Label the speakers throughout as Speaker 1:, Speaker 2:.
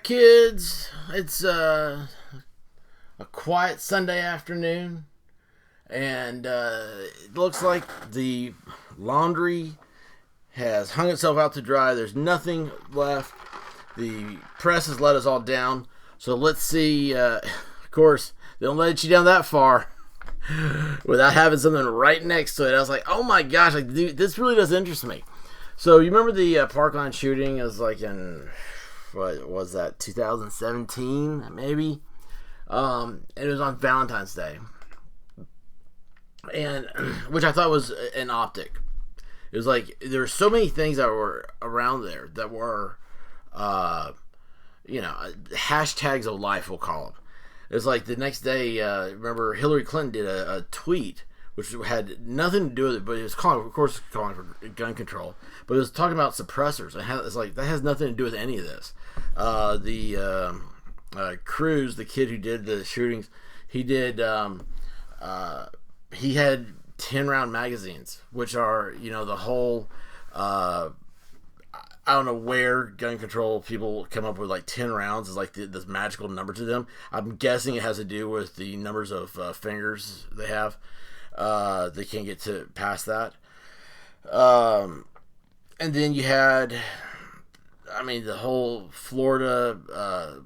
Speaker 1: kids? It's a quiet Sunday afternoon, and it looks like the laundry has hung itself out to dry. There's nothing left. The press has let us all down. So let's see. Of course, they don't let you down that far without having something right next to it. I was like, oh my gosh, like, dude, this really does interest me. So you remember the Parkland shooting? It was like in, what was that, 2017 maybe? It was on Valentine's Day, and which I thought was an optic. It was like there were so many things that were around there that were, hashtags of life, we'll call them. It was like the next day, remember Hillary Clinton did a tweet which had nothing to do with it, but it was calling, of course, calling for gun control. But it was talking about suppressors, and it's like that has nothing to do with any of this. Cruz, the kid who did the shootings, he did. He had 10-round magazines, which are the whole. I don't know where gun control people come up with like 10 rounds is like this magical number to them. I'm guessing it has to do with the numbers of fingers they have. They can't get to past that. And then you had, the whole Florida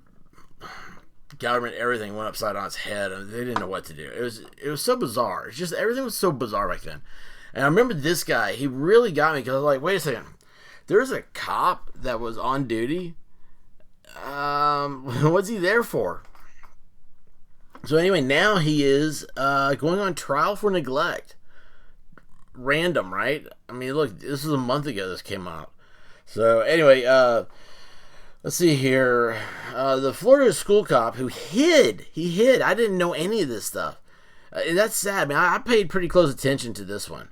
Speaker 1: government, everything went upside on its head, and they didn't know what to do. It was so bizarre. It's just everything was so bizarre back then. And I remember this guy. He really got me because I was like, wait a second. There's a cop that was on duty. What's he there for? So anyway, now he is going on trial for neglect. Random, right? Look, this was a month ago this came out. So anyway, let's see here. The Florida school cop who hid. I didn't know any of this stuff. That's sad, man. I paid pretty close attention to this one.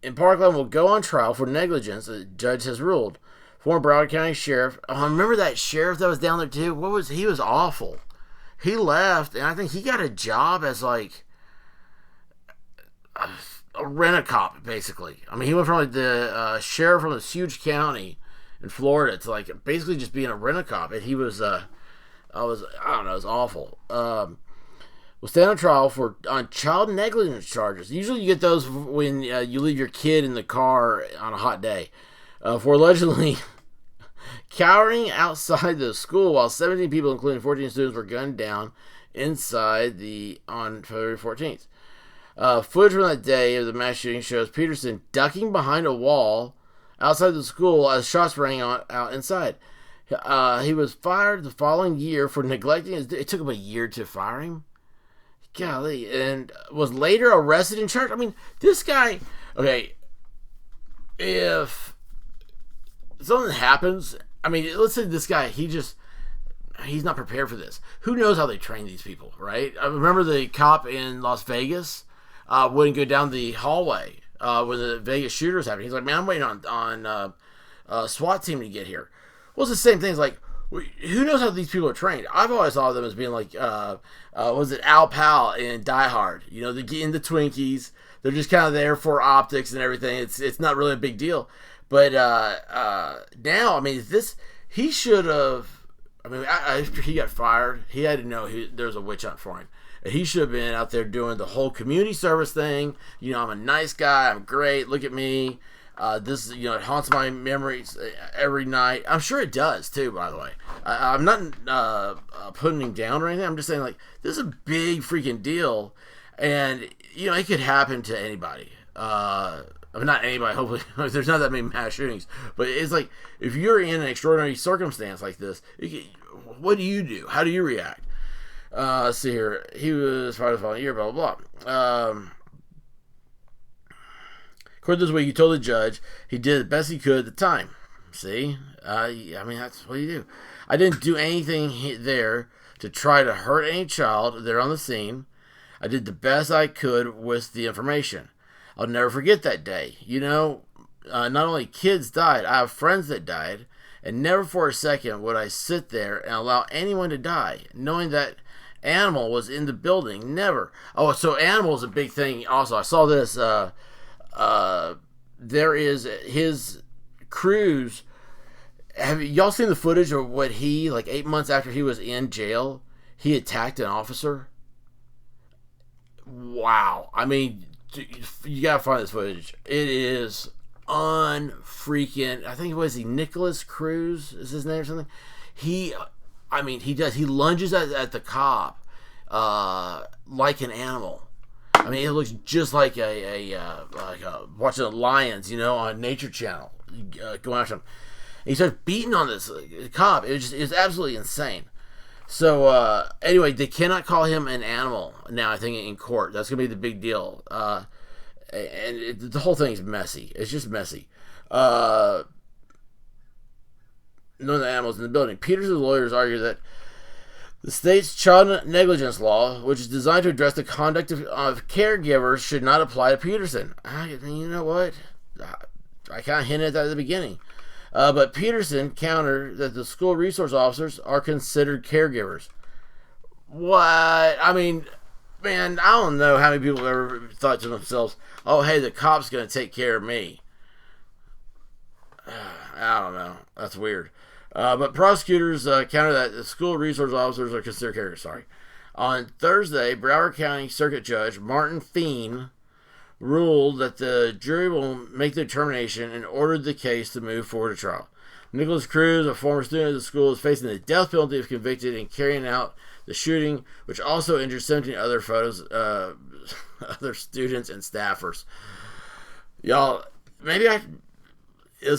Speaker 1: In Parkland will go on trial for negligence, the judge has ruled. Former Broward County Sheriff. Oh, remember that sheriff that was down there too? He was awful. He left, and I think he got a job as like a rent-a-cop, basically. He went from like the sheriff from this huge county in Florida to like basically just being a rent-a-cop, and he was it was awful. Will stand on trial on child negligence charges. Usually you get those when you leave your kid in the car on a hot day. For allegedly cowering outside the school while 17 people, including 14 students, were gunned down inside on February 14th. Footage from that day of the mass shooting shows Peterson ducking behind a wall outside the school as shots rang out inside. He was fired the following year for neglecting it took him a year to fire him. Golly, and was later arrested and charged. This guy, okay, if something happens, let's say this guy, he's not prepared for this. Who knows how they train these people, right? I remember the cop in Las Vegas wouldn't go down the hallway when the Vegas shooters happened. He's like, man, I'm waiting on a SWAT team to get here. Well, it's the same thing. It's like, who knows how these people are trained? I've always thought of them as being like, was it Al Pal in Die Hard? They get in the Twinkies. They're just kind of there for optics and everything. It's not really a big deal. But now, he should have. After he got fired, he had to know there was a witch hunt for him. He should have been out there doing the whole community service thing. I'm a nice guy. I'm great. Look at me. This, it haunts my memories every night. I'm sure it does too, by the way. I'm not putting him down or anything. I'm just saying, like, this is a big freaking deal, and it could happen to anybody. Not anybody. Hopefully, there's not that many mass shootings, but it's like if you're in an extraordinary circumstance like this, what do you do? How do you react? Let's see here. He was fired the following year. Blah blah blah. According to this week, he told the judge he did the best he could at the time. See? That's what you do. I didn't do anything there to try to hurt any child there on the scene. I did the best I could with the information. I'll never forget that day. Not only kids died, I have friends that died, and never for a second would I sit there and allow anyone to die, knowing that animal was in the building. Never. Oh, so animal is a big thing also. I saw this... there is his Cruz Have y'all seen the footage of what he, like 8 months after he was in jail, he attacked an officer? Wow. I mean, you gotta find this footage. It is unfreaking. I think it was Nikolas Cruz is his name or something. He lunges at the cop like an animal. I mean, it looks just like watching the lions, on Nature Channel, going after him. And he starts beating on this cop. It was absolutely insane. So anyway, they cannot call him an animal now. I think in court, that's gonna be the big deal. The whole thing is messy. It's just messy. None of the animals in the building. Peterson's lawyers argue that the state's child negligence law, which is designed to address the conduct of caregivers, should not apply to Peterson. I mean, you know what? I kind of hinted at that at the beginning. But Peterson countered that the school resource officers are considered caregivers. What? I mean, man, I don't know how many people have ever thought to themselves, oh, hey, the cop's going to take care of me. I don't know. That's weird. But prosecutors countered that the school resource officers are considered caregivers. Sorry. On Thursday, Broward County Circuit Judge Martin Thien ruled that the jury will make the determination and ordered the case to move forward to trial. Nikolas Cruz, a former student of the school, is facing the death penalty if convicted in carrying out the shooting, which also injured 17 other other students and staffers. Y'all, let's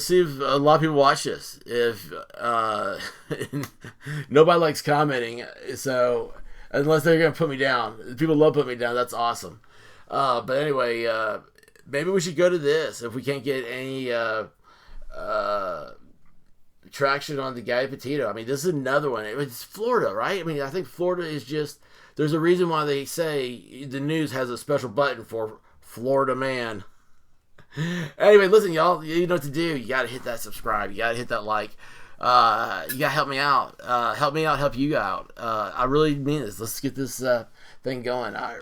Speaker 1: see if a lot of people watch this. If nobody likes commenting, so unless they're gonna put me down, people love putting me down. That's awesome. But anyway, maybe we should go to this if we can't get any traction on the Guy Petito. I mean, this is another one. It's Florida, right? I mean, I think Florida is just, there's a reason why they say the news has a special button for Florida man. Anyway, listen, y'all, you know what to do. You got to hit that subscribe. You got to hit that like. You got to help me out. Help me out, help you out. I really mean this. Let's get this thing going. I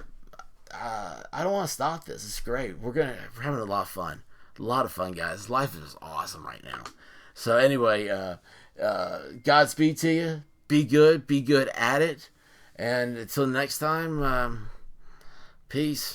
Speaker 1: don't want to stop this. It's great. We're having a lot of fun. A lot of fun, guys. Life is awesome right now. So anyway, Godspeed to you. Be good at it. And until next time, peace.